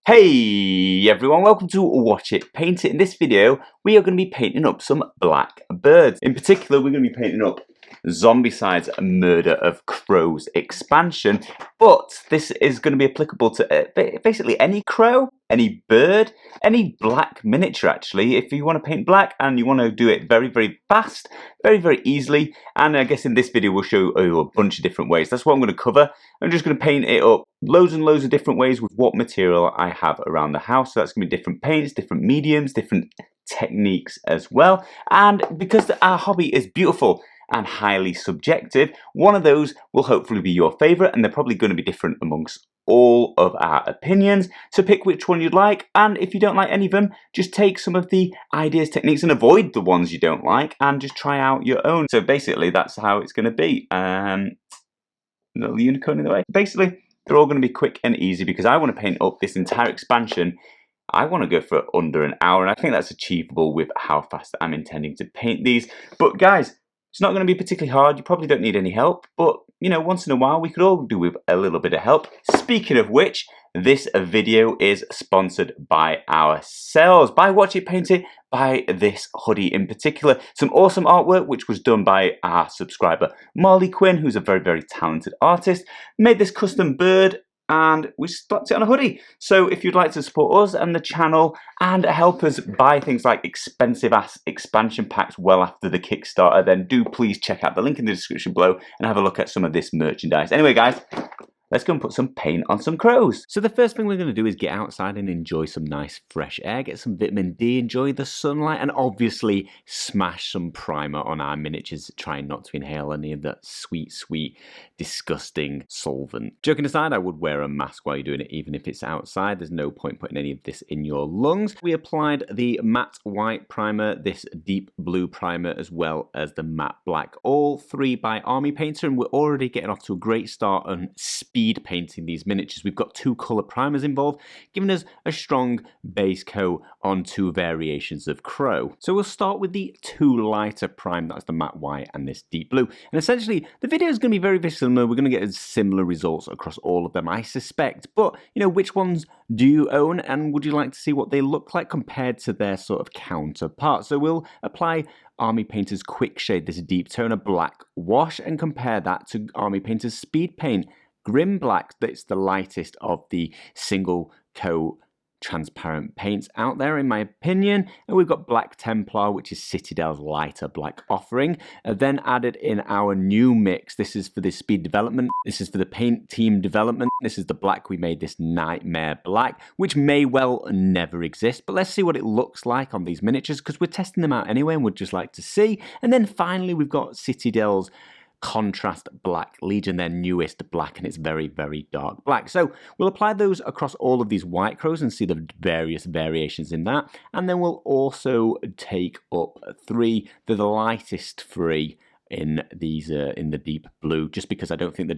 Hey everyone, welcome to Watch It Paint It. In this video, we are going to be painting up some black birds. In particular, we're going to be painting up Zombicide's Murder of Crows expansion, but this is going to be applicable to basically any crow, any bird, any black miniature actually. If you want to paint black and you want to do it very, very fast, very, very easily, and I guess in this video we'll show you a bunch of different ways. That's what I'm going to cover. I'm just going to paint it up loads and loads of different ways with what material I have around the house. So that's going to be different paints, different mediums, different techniques as well. And because our hobby is beautiful and highly subjective, one of those will hopefully be your favorite, and they're probably going to be different amongst all of our opinions. So pick which one you'd like, and if you don't like any of them, just take some of the ideas, techniques, and avoid the ones you don't like, and just try out your own. So basically that's how it's going to be. Little unicorn in the way. Basically, they're all going to be quick and easy because I want to paint up this entire expansion. I want to go for under an hour, and I think that's achievable with how fast I'm intending to paint these. But guys, it's not going to be particularly hard. You probably don't need any help, but you know, once in a while we could all do with a little bit of help. Speaking of which, this video is sponsored by ourselves, by Watch It Paint It, by this hoodie in particular. Some awesome artwork which was done by our subscriber Marley Quinn, who's a very, very talented artist. Made this custom bird and we slapped it on a hoodie. So if you'd like to support us and the channel and help us buy things like expensive ass expansion packs well after the Kickstarter, then do please check out the link in the description below and have a look at some of this merchandise. Anyway guys, let's go and put some paint on some crows. So the first thing we're going to do is get outside and enjoy some nice fresh air, get some vitamin D, enjoy the sunlight, and obviously smash some primer on our miniatures, trying not to inhale any of that sweet, sweet, disgusting solvent. Joking aside, I would wear a mask while you're doing it, even if it's outside. There's no point putting any of this in your lungs. We applied the matte white primer, this deep blue primer, as well as the matte black, all three by Army Painter, and we're already getting off to a great start on speed painting these miniatures. We've got two color primers involved, giving us a strong base coat on two variations of crow. So we'll start with the two lighter prime, that's the matte white and this deep blue. And essentially the video is going to be very, very similar. We're going to get similar results across all of them, I suspect. But you know, which ones do you own, and would you like to see what they look like compared to their sort of counterparts? So we'll apply Army Painter's Quick Shade, this deep tone of black wash, and compare that to Army Painter's Speed Paint Grim Black. That's the lightest of the single coat transparent paints out there, in my opinion. And we've got Black Templar, which is Citadel's lighter black offering. Then added in our new mix. This is for the speed development. This is for the paint team development. This is the black. We made this Nightmare Black, which may well never exist, but let's see what it looks like on these miniatures because we're testing them out anyway and would just like to see. And then finally, we've got Citadel's Contrast Black, Legion, their newest black, and it's very, very dark black. So we'll apply those across all of these white crows and see the various variations in that. And then we'll also take up three, the lightest three in these in the deep blue, just because I don't think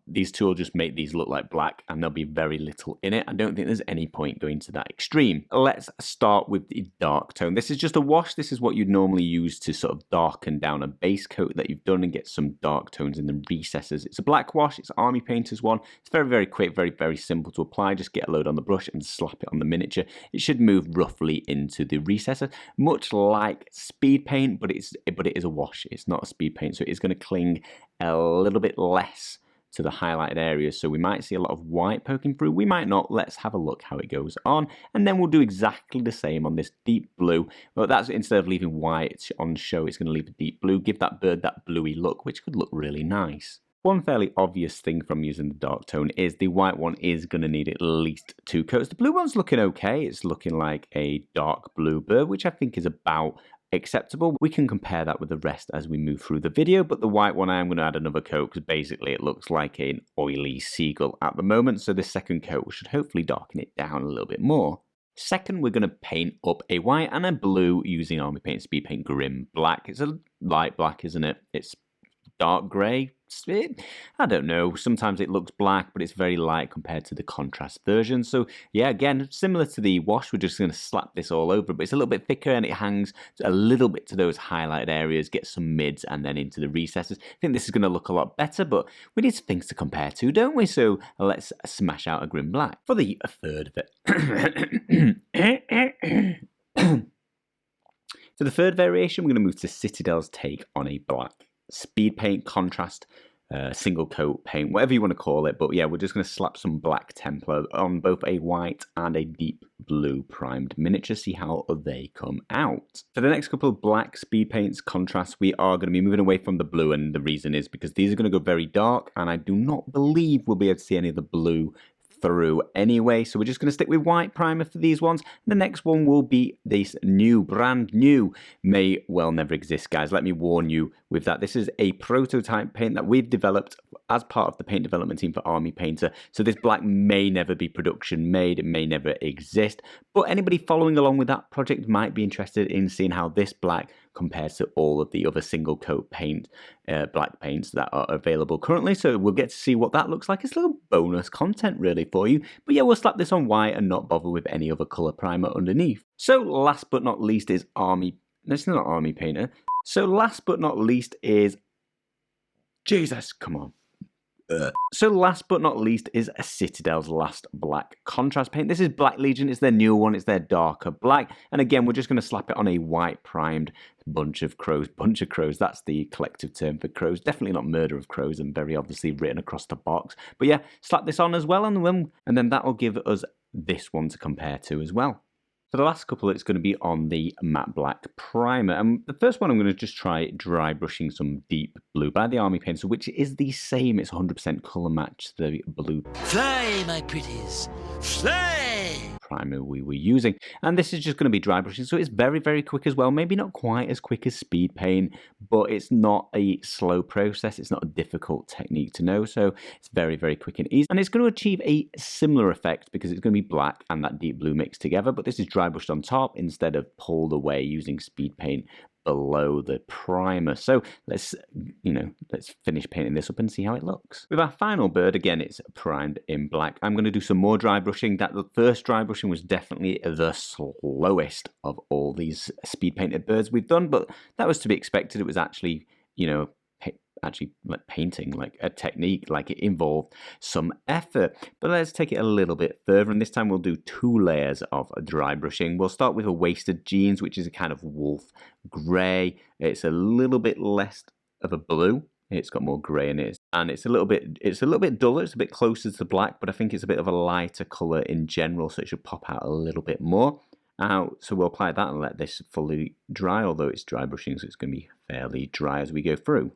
these two will just make these look like black and there'll be very little in it. I don't think there's any point going to that extreme. Let's start with the dark tone. This is just a wash. This is what you'd normally use to sort of darken down a base coat that you've done and get some dark tones in the recesses. It's a black wash. It's Army Painter's one. It's very, very quick, very, very simple to apply. Just get a load on the brush and slap it on the miniature. It should move roughly into the recesses, much like Speed Paint, but it is a wash. It's not a Speed Paint, so it's going to cling a little bit less to the highlighted areas. So we might see a lot of white poking through. We might not. Let's have a look how it goes on. And then we'll do exactly the same on this deep blue. But that's instead of leaving white on show, it's going to leave a deep blue. Give that bird that bluey look, which could look really nice. One fairly obvious thing from using the dark tone is the white one is going to need at least two coats. The blue one's looking okay. It's looking like a dark blue bird, which I think is about acceptable. We can compare that with the rest as we move through the video, but the white one I am going to add another coat because basically it looks like an oily seagull at the moment. So this second coat should hopefully darken it down a little bit more. Second, we're going to paint up a white and a blue using Army Paint Speed Paint Grim Black. It's a light black, isn't it? It's dark grey. I don't know, sometimes it looks black, but it's very light compared to the contrast version. So yeah, again, similar to the wash, we're just going to slap this all over, but it's a little bit thicker and it hangs a little bit to those highlighted areas, get some mids and then into the recesses. I think this is going to look a lot better, but we need things to compare to, don't we? So let's smash out a grim black. For the third of it. For the third variation, we're going to move to Citadel's take on a black Speedpaint contrast single coat paint, whatever you want to call it. But yeah, we're just going to slap some black Templar on both a white and a deep blue primed miniature, see how they come out. For the next couple of black Speedpaints contrasts, we are going to be moving away from the blue, and the reason is because these are going to go very dark, and I do not believe we'll be able to see any of the blue through anyway, so we're just going to stick with white primer for these ones. The next one will be this new, brand new, may well never exist, guys. Let me warn you with that. This is a prototype paint that we've developed as part of the paint development team for Army Painter, so this black may never be production made, it may never exist, but anybody following along with that project might be interested in seeing how this black compares to all of the other single coat paint, black paints that are available currently. So we'll get to see what that looks like. It's a little bonus content really for you. But yeah, we'll slap this on white and not bother with any other colour primer underneath. So last but not least is Army... No, it's not Army Painter. So last but not least is... Jesus, come on. So last but not least is Citadel's last black contrast paint. This is Black Legion, it's their newer one, it's their darker black. And again, we're just going to slap it on a white primed bunch of crows, that's the collective term for crows. Definitely not murder of crows and very obviously written across the box. But yeah, slap this on as well and then that will give us this one to compare to as well. For the last couple, it's going to be on the matte black primer. And the first one, I'm going to just try dry brushing some deep blue by the Army Painter, which is the same. It's 100% colour match the blue. Fly, my pretties, fly! Primer we were using. And this is just going to be dry brushing, so it's very, very quick as well. Maybe not quite as quick as speed paint, but it's not a slow process. It's not a difficult technique to know, so it's very, very quick and easy. And it's going to achieve a similar effect because it's going to be black and that deep blue mixed together, but this is dry brushed on top instead of pulled away using speed paint below the primer. So let's finish painting this up and see how it looks. With our final bird, again, it's primed in black. I'm going to do some more dry brushing. That the first dry brushing was definitely the slowest of all these speed painted birds we've done, but that was to be expected. It was actually, like painting, like a technique, like it involved some effort. But let's take it a little bit further, and this time we'll do 2 layers of dry brushing. We'll start with a Wasted Jeans, which is a kind of wolf grey. It's a little bit less of a blue. It's got more grey in it, and it's a little bit duller. It's a bit closer to black, but I think it's a bit of a lighter colour in general, so it should pop out a little bit more. So we'll apply that and let this fully dry, although it's dry brushing, so it's going to be fairly dry as we go through.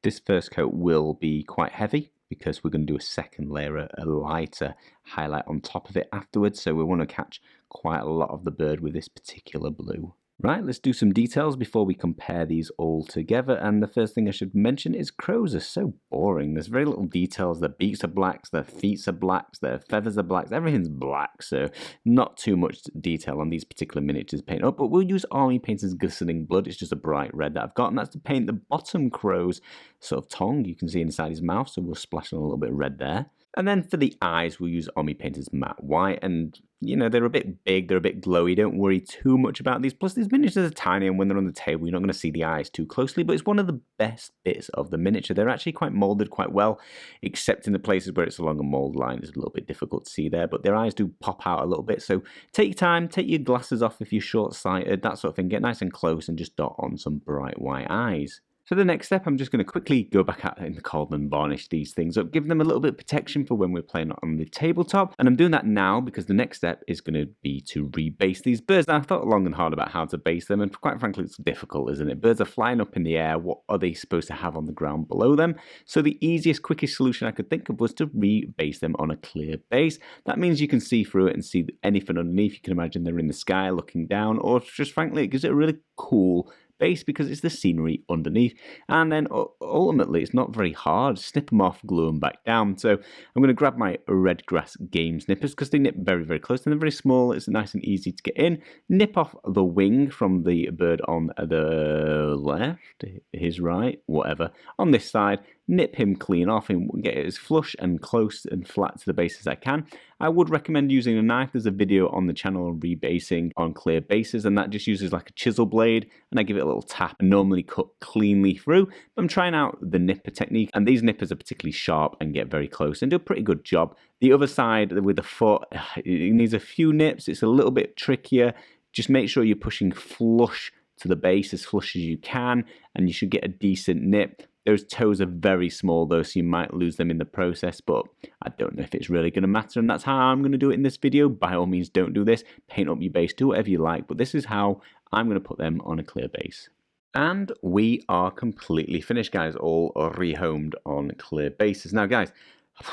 This first coat will be quite heavy because we're going to do a second layer, a lighter highlight on top of it afterwards. So we want to catch quite a lot of the bird with this particular blue. Right, let's do some details before we compare these all together. And the first thing I should mention is crows are so boring. There's very little details. Their beaks are blacks, their feet are blacks, their feathers are blacks. Everything's black, so not too much detail on these particular miniatures paint up. But we'll use Army Painter's Glistening Blood. It's just a bright red that I've got, and that's to paint the bottom crow's sort of tongue. You can see inside his mouth, so we'll splash on a little bit of red there. And then for the eyes, we'll use Army Painter's Matte White. And, they're a bit big, they're a bit glowy. Don't worry too much about these. Plus, these miniatures are tiny, and when they're on the table, you're not going to see the eyes too closely. But it's one of the best bits of the miniature. They're actually quite moulded quite well, except in the places where it's along a mould line. It's a little bit difficult to see there. But their eyes do pop out a little bit. So take your time, take your glasses off if you're short-sighted, that sort of thing. Get nice and close and just dot on some bright white eyes. So the next step, I'm just going to quickly go back out in the cold and varnish these things up, give them a little bit of protection for when we're playing on the tabletop. And I'm doing that now because the next step is going to be to rebase these birds. Now, I thought long and hard about how to base them, and quite frankly, it's difficult, isn't it? Birds are flying up in the air. What are they supposed to have on the ground below them? So the easiest, quickest solution I could think of was to rebase them on a clear base. That means you can see through it and see anything underneath. You can imagine they're in the sky looking down, or just frankly, it gives it a really cool base because it's the scenery underneath. And then ultimately, it's not very hard. Snip them off, glue them back down. So I'm going to grab my Red Grass Game Snippers because they nip very, very close and they're very small. It's nice and easy to get in. Nip off the wing from the bird on the left, his right, whatever. On this side, nip him clean off and get it as flush and close and flat to the base as I can. I would recommend using a knife. There's a video on the channel on rebasing on clear bases, and that just uses like a chisel blade, and I give it a little tap and normally cut cleanly through. But I'm trying out the nipper technique, and these nippers are particularly sharp and get very close and do a pretty good job. The other side with the foot, it needs a few nips. It's a little bit trickier. Just make sure you're pushing flush to the base, as flush as you can, and you should get a decent nip. Those toes are very small though, so you might lose them in the process, but I don't know if it's really going to matter, and that's how I'm going to do it in this video. By all means, don't do this. Paint up your base, do whatever you like, but this is how I'm going to put them on a clear base. And we are completely finished, guys, all rehomed on clear bases. Now, guys,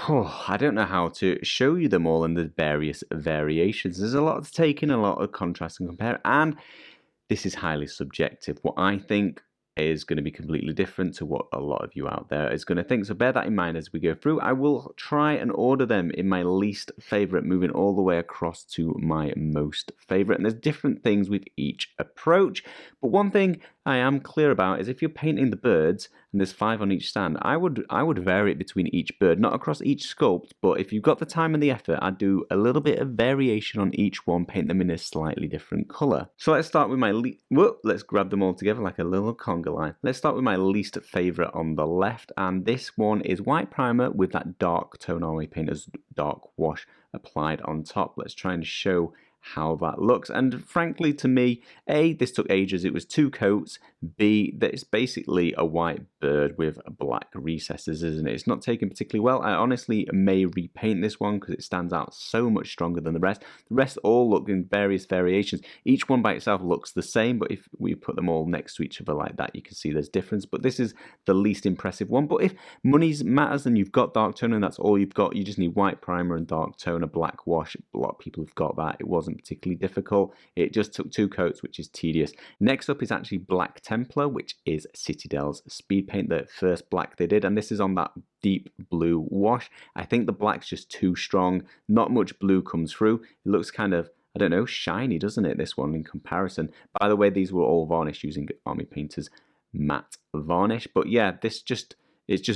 I don't know how to show you them all and the various variations. There's a lot to take in, a lot of contrast and compare, and this is highly subjective. What I think is going to be completely different to what a lot of you out there is going to think. So bear that in mind as we go through. I will try and order them in my least favorite, moving all the way across to my most favorite. And there's different things with each approach. But one thing I am clear about is if you're painting the birds, and there's 5 on each stand, I would vary it between each bird, not across each sculpt, but if you've got the time and the effort, I'd do a little bit of variation on each one, paint them in a slightly different color. So let's start with my let's grab them all together like a little conga line. Let's start with my least favorite on the left, and this one is white primer with that dark tone Army Painter's dark wash applied on top. Let's try and show how that looks. And frankly, to me, A, this took ages. It was 2 coats. B, that it's basically a white bird with black recesses, isn't it? It's not taken particularly well. I honestly may repaint this one because it stands out so much stronger than the rest. The rest all look in various variations. Each one by itself looks the same, but if we put them all next to each other like that, you can see there's difference. But this is the least impressive one. But if money matters and you've got dark tone and that's all you've got, you just need white primer and dark tone, a black wash. A lot of people have got that. It wasn't particularly difficult. It just took 2 coats, which is tedious. Next up is actually Black Templar, which is Citadel's Speedpaint, the first black they did, and this is on that deep blue wash. I think the black's just too strong. Not much blue comes through. It looks kind of, I don't know, shiny, doesn't it, this one in comparison? By the way, these were all varnished using Army Painter's matte varnish, but yeah, it's just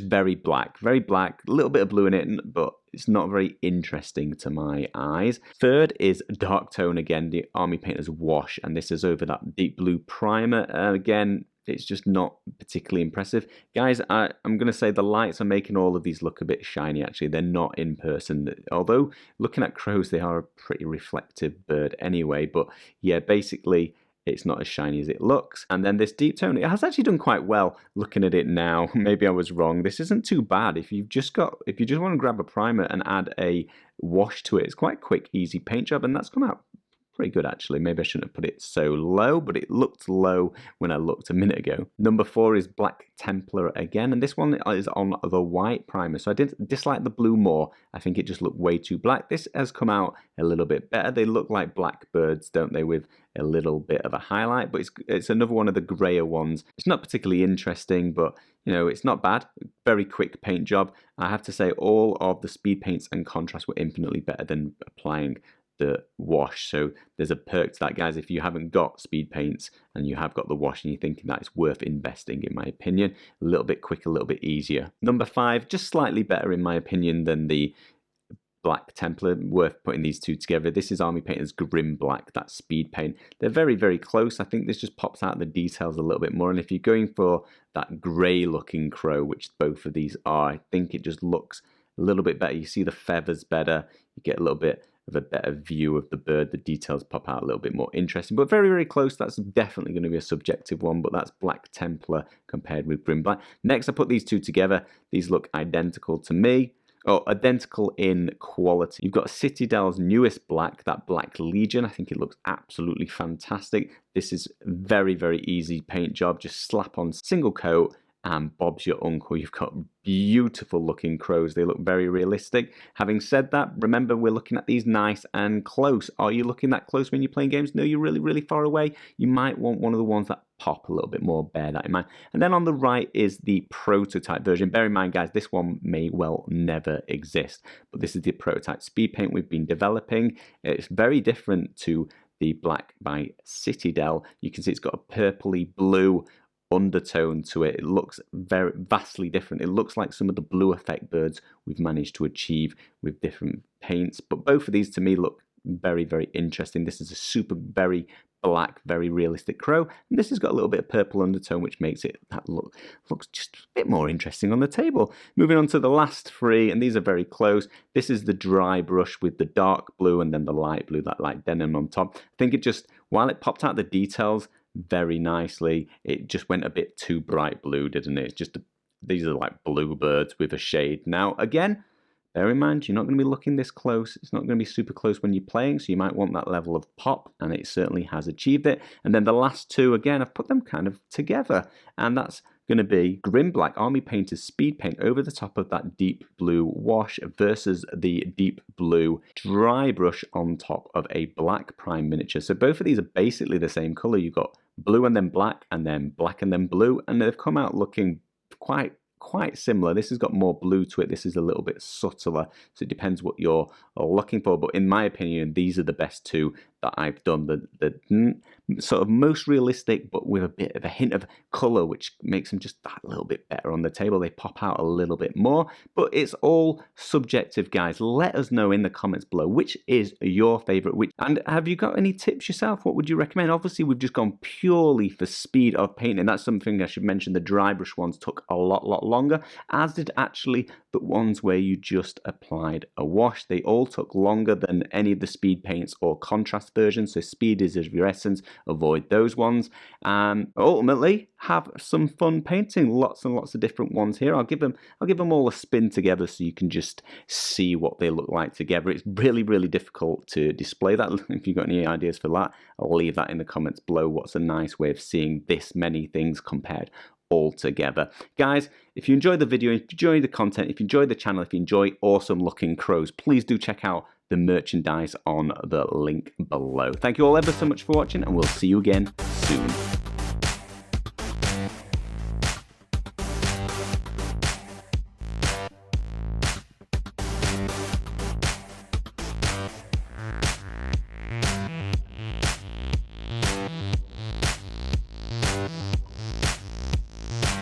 very black, a little bit of blue in it, but it's not very interesting to my eyes. Third is dark tone again, the Army Painter's wash, and this is over that deep blue primer. Again, it's just not particularly impressive. Guys, I'm going to say the lights are making all of these look a bit shiny, actually. They're not in person. Although, looking at crows, they are a pretty reflective bird anyway. But yeah, basically, it's not as shiny as it looks. And then this deep tone, it has actually done quite well looking at it now. Maybe I was wrong. This isn't too bad. If you just want to grab a primer and add a wash to it, it's quite a quick, easy paint job, and that's come out pretty good actually. Maybe I shouldn't have put it so low, but it looked low when I looked a minute ago. Number 4 is Black Templar again, and this one is on the white primer. So I did dislike the blue more. I think it just looked way too black. This has come out a little bit better. They look like blackbirds, don't they, with a little bit of a highlight, but it's another one of the grayer ones. It's not particularly interesting, but you know, it's not bad. Very quick paint job. I have to say all of the speed paints and contrast were infinitely better than applying the wash. So there's a perk to that, guys. If you haven't got speed paints and you have got the wash and you're thinking that it's worth investing, in my opinion, a little bit quicker, a little bit easier. Number 5, just slightly better in my opinion than the Black Templar. Worth putting these two together. This is Army Painter's Grim Black, that speed paint. They're very, very close. I think this just pops out the details a little bit more. And if you're going for that grey looking crow, which both of these are, I think it just looks a little bit better. You see the feathers better. You get a little bit of a better view of the bird. The details pop out a little bit more interesting, but very, very close. That's definitely going to be a subjective one, but that's Black Templar compared with Grim Black. Next, I put these two together. These look identical to me. Oh, identical in quality. You've got Citadel's newest black, that Black Legion. I think it looks absolutely fantastic. This is very, very easy paint job. Just slap on single coat and Bob's your uncle. You've got beautiful looking Crowz. They look very realistic. Having said that, remember we're looking at these nice and close. Are you looking that close when you're playing games? No, you're really, really far away. You might want one of the ones that pop a little bit more, bear that in mind. And then on the right is the prototype version. Bear in mind, guys, this one may well never exist, but this is the prototype Speedpaint we've been developing. It's very different to the black by Citadel. You can see it's got a purpley blue undertone to it. It looks very vastly different. It looks like some of the blue effect birds we've managed to achieve with different paints, but both of these to me look very, very interesting. This is a super very black, very realistic crow, and this has got a little bit of purple undertone, which makes it looks just a bit more interesting on the table. Moving on to the last three, and these are very close. This is the dry brush with the dark blue and then the light blue, that light denim on top. I think it just, while it popped out the details very nicely, it just went a bit too bright blue, didn't it? It's just these are like bluebirds with a shade. Now again, bear in mind, you're not going to be looking this close. It's not going to be super close when you're playing, so you might want that level of pop, and it certainly has achieved it. And then the last two, again, I've put them kind of together, and that's going to be Grim Black Army Painter's Speed Paint over the top of that deep blue wash versus the deep blue dry brush on top of a black prime miniature. So both of these are basically the same color. You've got blue and then black and then blue, and they've come out looking quite similar. This has got more blue to it. This is a little bit subtler, so it depends what you're looking for. But in my opinion, these are the best two that I've done. The sort of most realistic, but with a bit of a hint of color, which makes them just that little bit better on the table. They pop out a little bit more, but it's all subjective, guys. Let us know in the comments below which is your favorite. And have you got any tips yourself? What would you recommend? Obviously, we've just gone purely for speed of painting. That's something I should mention. The dry brush ones took a lot longer, as did actually the ones where you just applied a wash. They all took longer than any of the speed paints or contrast versions. So speed is of your essence. Avoid those ones. Ultimately, have some fun painting. Lots and lots of different ones here. I'll give them all a spin together so you can just see what they look like together. It's really, really difficult to display that. If you've got any ideas for that, I'll leave that in the comments below. What's a nice way of seeing this many things compared all together. Guys, if you enjoyed the video, if you enjoyed the content, if you enjoyed the channel, if you enjoy awesome looking crows, please do check out the merchandise on the link below. Thank you all ever so much for watching, and we'll see you again soon.